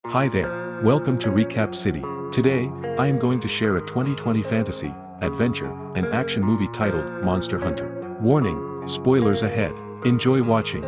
Hi there, welcome to Recap City. Today, I am going to share a 2020 fantasy, adventure, and action movie titled Monster Hunter. Warning, spoilers ahead. Enjoy watching.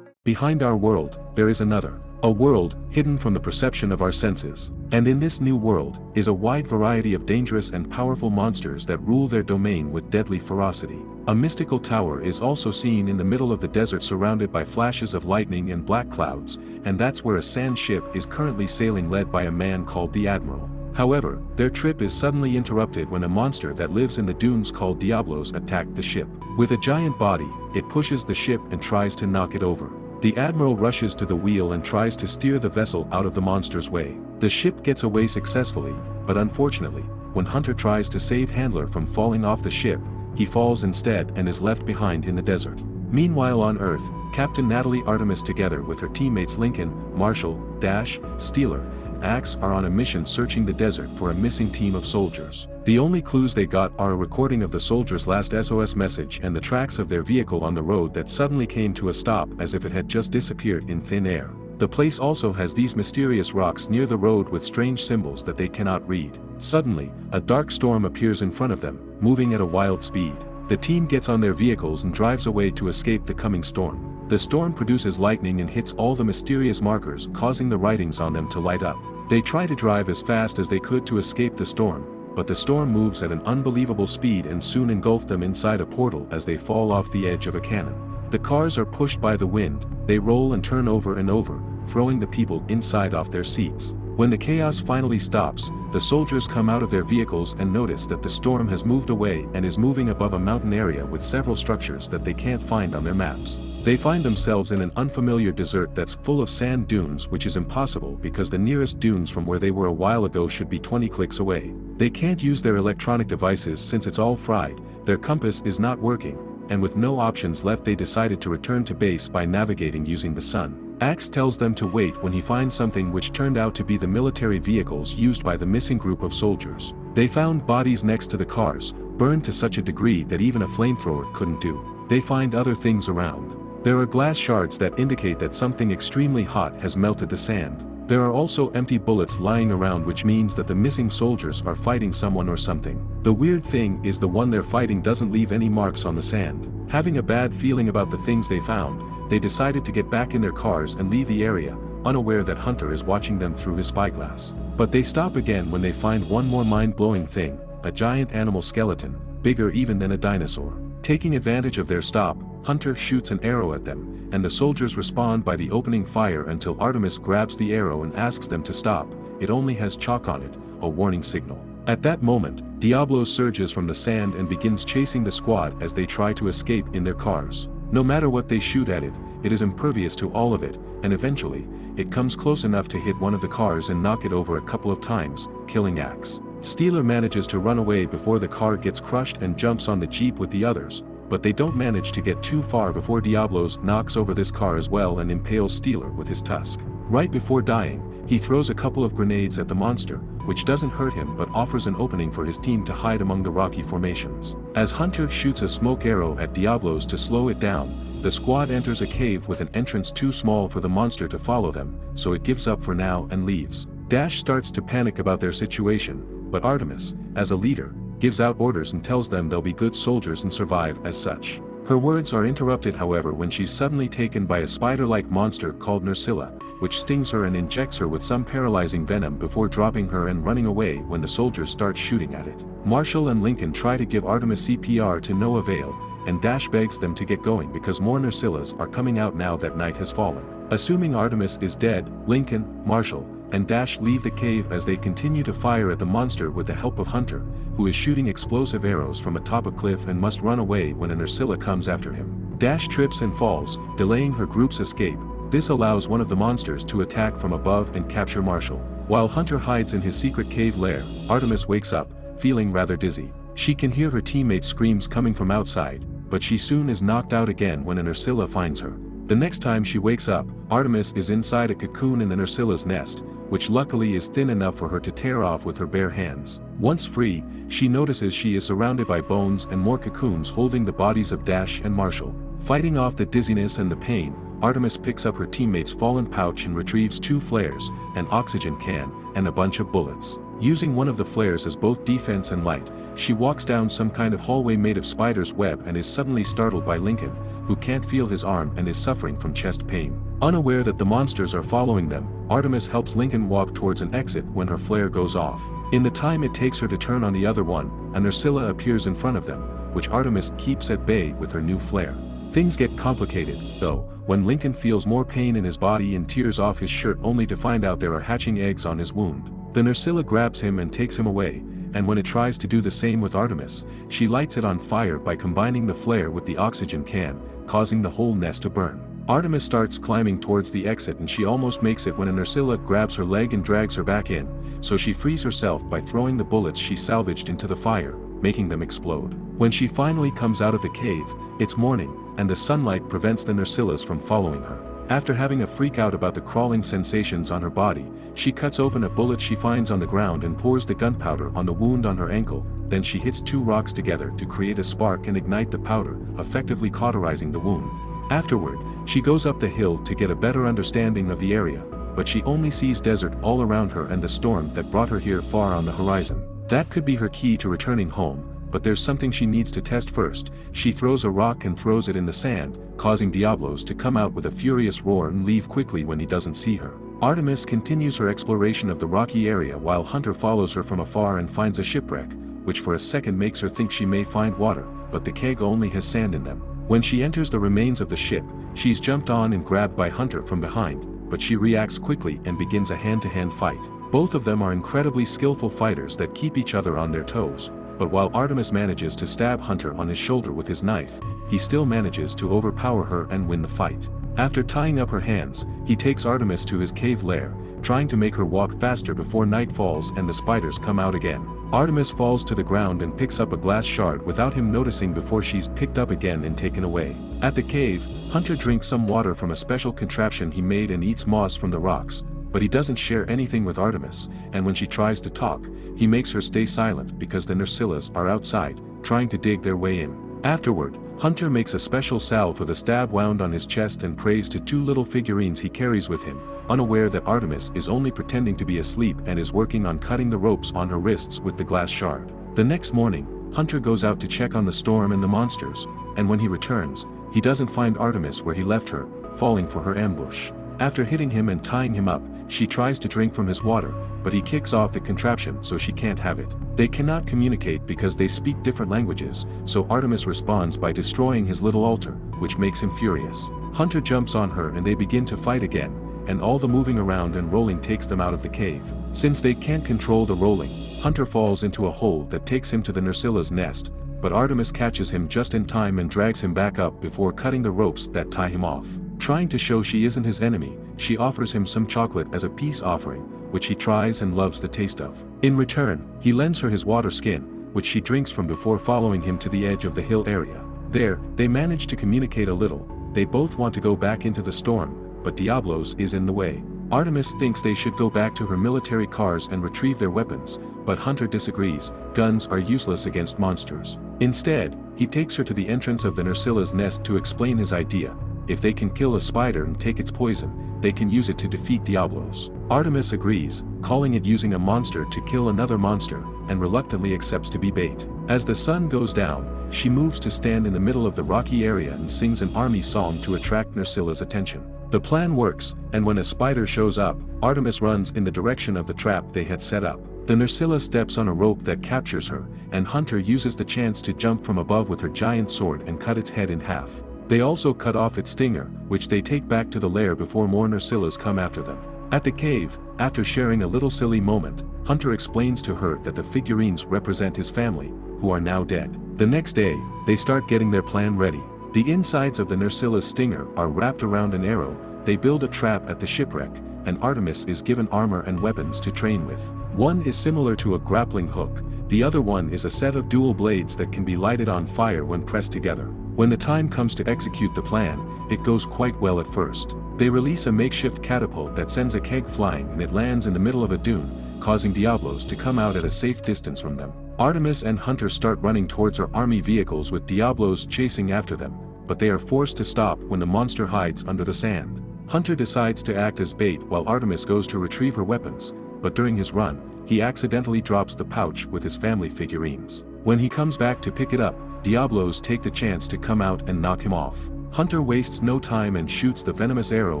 Behind our world, there is another. A world, hidden from the perception of our senses. And in this new world, is a wide variety of dangerous and powerful monsters that rule their domain with deadly ferocity. A mystical tower is also seen in the middle of the desert surrounded by flashes of lightning and black clouds, and that's where a sand ship is currently sailing led by a man called the Admiral. However, their trip is suddenly interrupted when a monster that lives in the dunes called Diablos attacked the ship. With a giant body, it pushes the ship and tries to knock it over. The Admiral rushes to the wheel and tries to steer the vessel out of the monster's way. The ship gets away successfully, but unfortunately, when Hunter tries to save Handler from falling off the ship, he falls instead and is left behind in the desert. Meanwhile on Earth, Captain Natalie Artemis together with her teammates Lincoln, Marshall, Dash, Steeler, and Axe are on a mission searching the desert for a missing team of soldiers. The only clues they got are a recording of the soldiers' last SOS message and the tracks of their vehicle on the road that suddenly came to a stop as if it had just disappeared in thin air. The place also has these mysterious rocks near the road with strange symbols that they cannot read. Suddenly, a dark storm appears in front of them, moving at a wild speed. The team gets on their vehicles and drives away to escape the coming storm. The storm produces lightning and hits all the mysterious markers, causing the writings on them to light up. They try to drive as fast as they could to escape the storm, but the storm moves at an unbelievable speed and soon engulfs them inside a portal as they fall off the edge of a cannon. The cars are pushed by the wind, they roll and turn over and over, throwing the people inside off their seats. When the chaos finally stops, the soldiers come out of their vehicles and notice that the storm has moved away and is moving above a mountain area with several structures that they can't find on their maps. They find themselves in an unfamiliar desert that's full of sand dunes, which is impossible because the nearest dunes from where they were a while ago should be 20 clicks away. They can't use their electronic devices since it's all fried, their compass is not working, and with no options left they decided to return to base by navigating using the sun. Axe tells them to wait when he finds something which turned out to be the military vehicles used by the missing group of soldiers. They found bodies next to the cars, burned to such a degree that even a flamethrower couldn't do. They find other things around. There are glass shards that indicate that something extremely hot has melted the sand. There are also empty bullets lying around, which means that the missing soldiers are fighting someone or something. The weird thing is the one they're fighting doesn't leave any marks on the sand. Having a bad feeling about the things they found, they decided to get back in their cars and leave the area, unaware that Hunter is watching them through his spyglass. But they stop again when they find one more mind-blowing thing, a giant animal skeleton, bigger even than a dinosaur. Taking advantage of their stop, Hunter shoots an arrow at them, and the soldiers respond by the opening fire until Artemis grabs the arrow and asks them to stop. It only has chalk on it, a warning signal. At that moment, Diablos surges from the sand and begins chasing the squad as they try to escape in their cars. No matter what they shoot at it, it is impervious to all of it, and eventually, it comes close enough to hit one of the cars and knock it over a couple of times, killing Axe. Steeler manages to run away before the car gets crushed and jumps on the jeep with the others, but they don't manage to get too far before Diablos knocks over this car as well and impales Steeler with his tusk. Right before dying, he throws a couple of grenades at the monster, which doesn't hurt him but offers an opening for his team to hide among the rocky formations. As Hunter shoots a smoke arrow at Diablos to slow it down, the squad enters a cave with an entrance too small for the monster to follow them, so it gives up for now and leaves. Dash starts to panic about their situation, but Artemis, as a leader, gives out orders and tells them they'll be good soldiers and survive as such. Her words are interrupted however when she's suddenly taken by a spider-like monster called Nursilla, which stings her and injects her with some paralyzing venom before dropping her and running away when the soldiers start shooting at it. Marshall and Lincoln try to give Artemis CPR to no avail, and Dash begs them to get going because more Nursillas are coming out now that night has fallen. Assuming Artemis is dead, Lincoln, Marshall, and Dash leave the cave as they continue to fire at the monster with the help of Hunter, who is shooting explosive arrows from atop a cliff and must run away when a Nursilla comes after him. Dash trips and falls, delaying her group's escape. This allows one of the monsters to attack from above and capture Marshall. While Hunter hides in his secret cave lair, Artemis wakes up, feeling rather dizzy. She can hear her teammates' screams coming from outside, but she soon is knocked out again when a Nursilla finds her. The next time she wakes up, Artemis is inside a cocoon in the Nursilla's nest, which luckily is thin enough for her to tear off with her bare hands. Once free, she notices she is surrounded by bones and more cocoons holding the bodies of Dash and Marshall. Fighting off the dizziness and the pain, Artemis picks up her teammate's fallen pouch and retrieves 2 flares, an oxygen can, and a bunch of bullets. Using one of the flares as both defense and light, she walks down some kind of hallway made of spider's web and is suddenly startled by Lincoln, who can't feel his arm and is suffering from chest pain. Unaware that the monsters are following them, Artemis helps Lincoln walk towards an exit when her flare goes off. In the time it takes her to turn on the other one, a Nursilla appears in front of them, which Artemis keeps at bay with her new flare. Things get complicated, though, when Lincoln feels more pain in his body and tears off his shirt only to find out there are hatching eggs on his wound. The Nursilla grabs him and takes him away, and when it tries to do the same with Artemis, she lights it on fire by combining the flare with the oxygen can, causing the whole nest to burn. Artemis starts climbing towards the exit and she almost makes it when a Nursilla grabs her leg and drags her back in, so she frees herself by throwing the bullets she salvaged into the fire, making them explode. When she finally comes out of the cave, it's morning, and the sunlight prevents the Nursillas from following her. After having a freak out about the crawling sensations on her body, she cuts open a bullet she finds on the ground and pours the gunpowder on the wound on her ankle, then she hits 2 rocks together to create a spark and ignite the powder, effectively cauterizing the wound. Afterward, she goes up the hill to get a better understanding of the area, but she only sees desert all around her and the storm that brought her here far on the horizon. That could be her key to returning home, but there's something she needs to test first. She throws a rock and throws it in the sand, causing Diablos to come out with a furious roar and leave quickly when he doesn't see her. Artemis continues her exploration of the rocky area while Hunter follows her from afar and finds a shipwreck, which for a second makes her think she may find water, but the keg only has sand in them. When she enters the remains of the ship, she's jumped on and grabbed by Hunter from behind, but she reacts quickly and begins a hand-to-hand fight. Both of them are incredibly skillful fighters that keep each other on their toes, but while Artemis manages to stab Hunter on his shoulder with his knife, he still manages to overpower her and win the fight. After tying up her hands, he takes Artemis to his cave lair, trying to make her walk faster before night falls and the spiders come out again. Artemis falls to the ground and picks up a glass shard without him noticing before she's picked up again and taken away. At the cave, Hunter drinks some water from a special contraption he made and eats moss from the rocks, but he doesn't share anything with Artemis, and when she tries to talk, he makes her stay silent because the Nursillas are outside, trying to dig their way in. Afterward, Hunter makes a special salve for the stab wound on his chest and prays to 2 little figurines he carries with him, unaware that Artemis is only pretending to be asleep and is working on cutting the ropes on her wrists with the glass shard. The next morning, Hunter goes out to check on the storm and the monsters, and when he returns, he doesn't find Artemis where he left her, falling for her ambush. After hitting him and tying him up, she tries to drink from his water, but he kicks off the contraption so she can't have it. They cannot communicate because they speak different languages, so Artemis responds by destroying his little altar, which makes him furious. Hunter jumps on her and they begin to fight again, and all the moving around and rolling takes them out of the cave. Since they can't control the rolling, Hunter falls into a hole that takes him to the Nursilla's nest, but Artemis catches him just in time and drags him back up before cutting the ropes that tie him off. Trying to show she isn't his enemy, she offers him some chocolate as a peace offering, which he tries and loves the taste of. In return, he lends her his water skin, which she drinks from before following him to the edge of the hill area. There, they manage to communicate a little. They both want to go back into the storm, but Diablos is in the way. Artemis thinks they should go back to her military cars and retrieve their weapons, but Hunter disagrees. Guns are useless against monsters. Instead, he takes her to the entrance of the Nursilla's nest to explain his idea. If they can kill a spider and take its poison, they can use it to defeat Diablos. Artemis agrees, calling it using a monster to kill another monster, and reluctantly accepts to be bait. As the sun goes down, she moves to stand in the middle of the rocky area and sings an army song to attract Nursilla's attention. The plan works, and when a spider shows up, Artemis runs in the direction of the trap they had set up. The Nursilla steps on a rope that captures her, and Hunter uses the chance to jump from above with her giant sword and cut its head in half. They also cut off its stinger, which they take back to the lair before more Nursillas come after them. At the cave, after sharing a little silly moment, Hunter explains to her that the figurines represent his family, who are now dead. The next day, they start getting their plan ready. The insides of the Nursilla's stinger are wrapped around an arrow. They build a trap at the shipwreck, and Artemis is given armor and weapons to train with. One is similar to a grappling hook, the other one is a set of dual blades that can be lighted on fire when pressed together. When the time comes to execute the plan, it goes quite well at first. They release a makeshift catapult that sends a keg flying and it lands in the middle of a dune, causing Diablos to come out at a safe distance from them. Artemis and Hunter start running towards her army vehicles with Diablos chasing after them, but they are forced to stop when the monster hides under the sand. Hunter decides to act as bait while Artemis goes to retrieve her weapons, but during his run, he accidentally drops the pouch with his family figurines. When he comes back to pick it up, Diablos take the chance to come out and knock him off. Hunter wastes no time and shoots the venomous arrow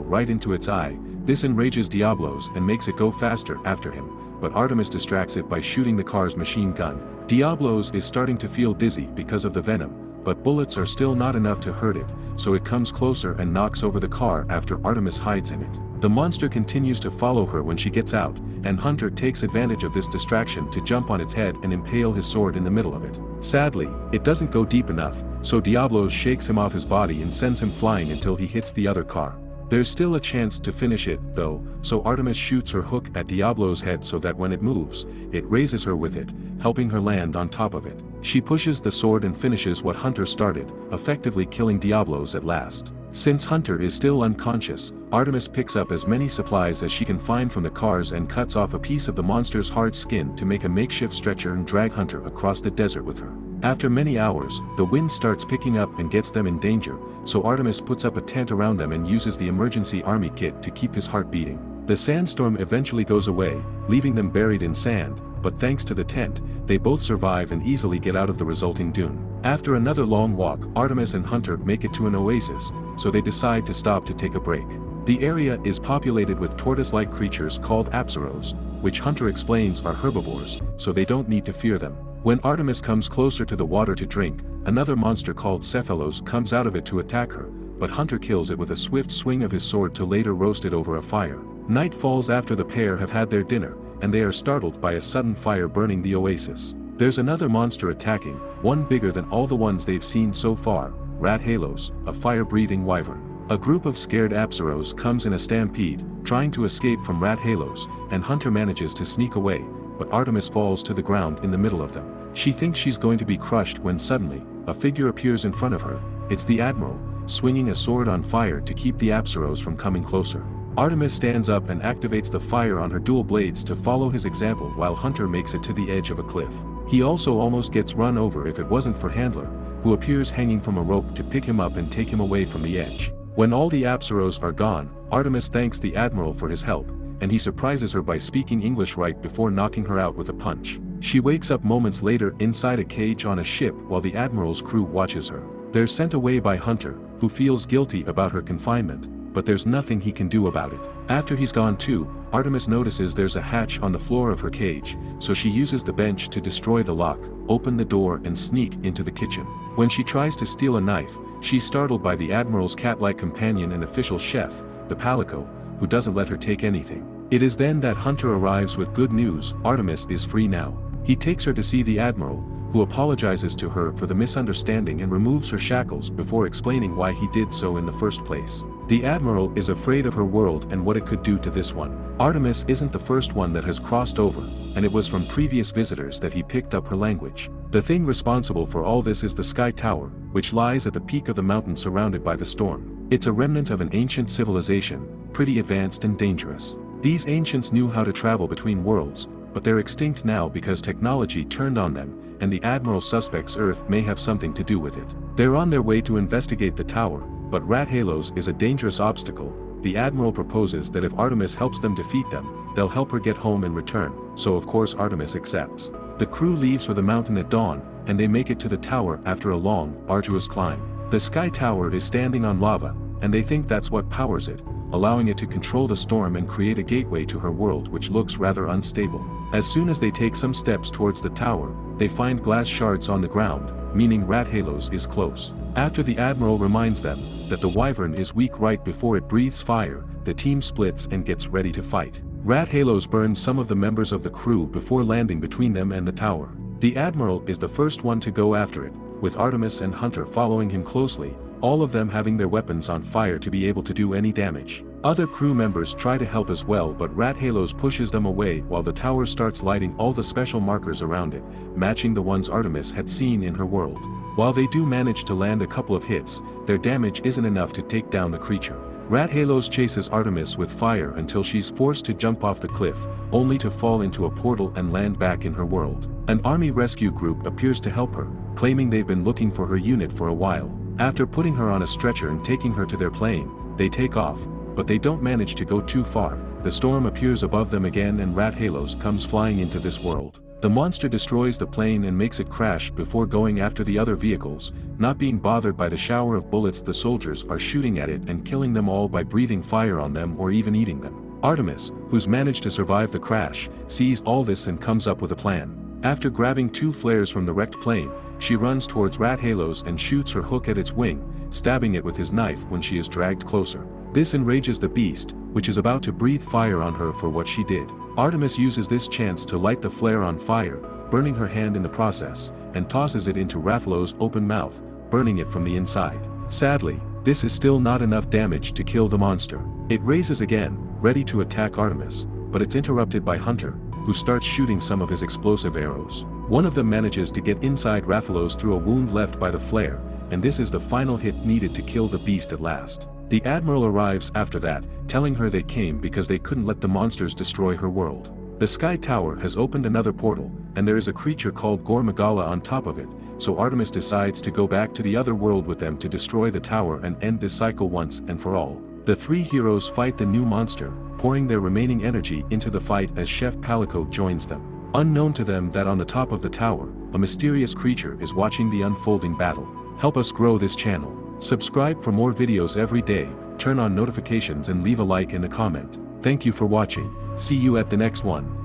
right into its eye. This enrages Diablos and makes it go faster after him, but Artemis distracts it by shooting the car's machine gun. Diablos is starting to feel dizzy because of the venom, but bullets are still not enough to hurt it, so it comes closer and knocks over the car after Artemis hides in it. The monster continues to follow her when she gets out, and Hunter takes advantage of this distraction to jump on its head and impale his sword in the middle of it. Sadly, it doesn't go deep enough, so Diablos shakes him off his body and sends him flying until he hits the other car. There's still a chance to finish it, though, so Artemis shoots her hook at Diablo's head so that when it moves, it raises her with it, helping her land on top of it. She pushes the sword and finishes what Hunter started, effectively killing Diablos at last. Since Hunter is still unconscious, Artemis picks up as many supplies as she can find from the cars and cuts off a piece of the monster's hard skin to make a makeshift stretcher and drag Hunter across the desert with her. After many hours, the wind starts picking up and gets them in danger, so Artemis puts up a tent around them and uses the emergency army kit to keep his heart beating. The sandstorm eventually goes away, leaving them buried in sand, but thanks to the tent, they both survive and easily get out of the resulting dune. After another long walk, Artemis and Hunter make it to an oasis, so they decide to stop to take a break. The area is populated with tortoise-like creatures called apsaros, which Hunter explains are herbivores, so they don't need to fear them. When Artemis comes closer to the water to drink, another monster called Cephalos comes out of it to attack her, but Hunter kills it with a swift swing of his sword to later roast it over a fire. Night falls after the pair have had their dinner, and they are startled by a sudden fire burning the oasis. There's another monster attacking, one bigger than all the ones they've seen so far, Rat Halos, a fire-breathing wyvern. A group of scared apsaros comes in a stampede, trying to escape from Rat Halos, and Hunter manages to sneak away, but Artemis falls to the ground in the middle of them. She thinks she's going to be crushed when suddenly, a figure appears in front of her. It's the Admiral, swinging a sword on fire to keep the apsaros from coming closer. Artemis stands up and activates the fire on her dual blades to follow his example while Hunter makes it to the edge of a cliff. He also almost gets run over if it wasn't for Handler, who appears hanging from a rope to pick him up and take him away from the edge. When all the apsaros are gone, Artemis thanks the Admiral for his help, and he surprises her by speaking English right before knocking her out with a punch. She wakes up moments later inside a cage on a ship while the Admiral's crew watches her. They're sent away by Hunter, who feels guilty about her confinement, but there's nothing he can do about it. After he's gone too, Artemis notices there's a hatch on the floor of her cage, so she uses the bench to destroy the lock, open the door and sneak into the kitchen. When she tries to steal a knife, she's startled by the Admiral's cat-like companion and official chef, the Palico, who doesn't let her take anything. It is then that Hunter arrives with good news: Artemis is free now. He takes her to see the Admiral, who apologizes to her for the misunderstanding and removes her shackles before explaining why he did so in the first place. The Admiral is afraid of her world and what it could do to this one. Artemis isn't the first one that has crossed over, and it was from previous visitors that he picked up her language. The thing responsible for all this is the Sky Tower, which lies at the peak of the mountain surrounded by the storm. It's a remnant of an ancient civilization, pretty advanced and dangerous. These ancients knew how to travel between worlds, but they're extinct now because technology turned on them, and the Admiral suspects Earth may have something to do with it. They're on their way to investigate the tower, but Rat Halos is a dangerous obstacle. The Admiral proposes that if Artemis helps them defeat them, they'll help her get home in return, so of course Artemis accepts. The crew leaves for the mountain at dawn, and they make it to the tower after a long, arduous climb. The Sky Tower is standing on lava, and they think that's what powers it, allowing it to control the storm and create a gateway to her world which looks rather unstable. As soon as they take some steps towards the tower, they find glass shards on the ground, meaning Rat Halos is close. After the Admiral reminds them that the Wyvern is weak right before it breathes fire, the team splits and gets ready to fight. Rat Halos burns some of the members of the crew before landing between them and the tower. The Admiral is the first one to go after it, with Artemis and Hunter following him closely, all of them having their weapons on fire to be able to do any damage. Other crew members try to help as well, but Rat Halos pushes them away while the tower starts lighting all the special markers around it, matching the ones Artemis had seen in her world. While they do manage to land a couple of hits, their damage isn't enough to take down the creature. Rat Halos chases Artemis with fire until she's forced to jump off the cliff, only to fall into a portal and land back in her world. An army rescue group appears to help her, claiming they've been looking for her unit for a while. After putting her on a stretcher and taking her to their plane, they take off, but they don't manage to go too far. The storm appears above them again and Rat Halos comes flying into this world. The monster destroys the plane and makes it crash before going after the other vehicles. Not being bothered by the shower of bullets, the soldiers are shooting at it and killing them all by breathing fire on them or even eating them. Artemis, who's managed to survive the crash, sees all this and comes up with a plan. After grabbing 2 flares from the wrecked plane, she runs towards Rat Halos and shoots her hook at its wing, stabbing it with his knife when she is dragged closer. This enrages the beast, which is about to breathe fire on her for what she did. Artemis uses this chance to light the flare on fire, burning her hand in the process, and tosses it into Rathalos' open mouth, burning it from the inside. Sadly, this is still not enough damage to kill the monster. It raises again, ready to attack Artemis, but it's interrupted by Hunter, who starts shooting some of his explosive arrows. One of them manages to get inside Rathalos through a wound left by the flare, and this is the final hit needed to kill the beast at last. The Admiral arrives after that, telling her they came because they couldn't let the monsters destroy her world. The Sky Tower has opened another portal, and there is a creature called Gormagala on top of it, so Artemis decides to go back to the other world with them to destroy the tower and end this cycle once and for all. The 3 heroes fight the new monster, pouring their remaining energy into the fight as Chef Palico joins them. Unknown to them that on the top of the tower, a mysterious creature is watching the unfolding battle. Help us grow this channel. Subscribe for more videos every day, turn on notifications and leave a like and a comment. Thank you for watching. See you at the next one.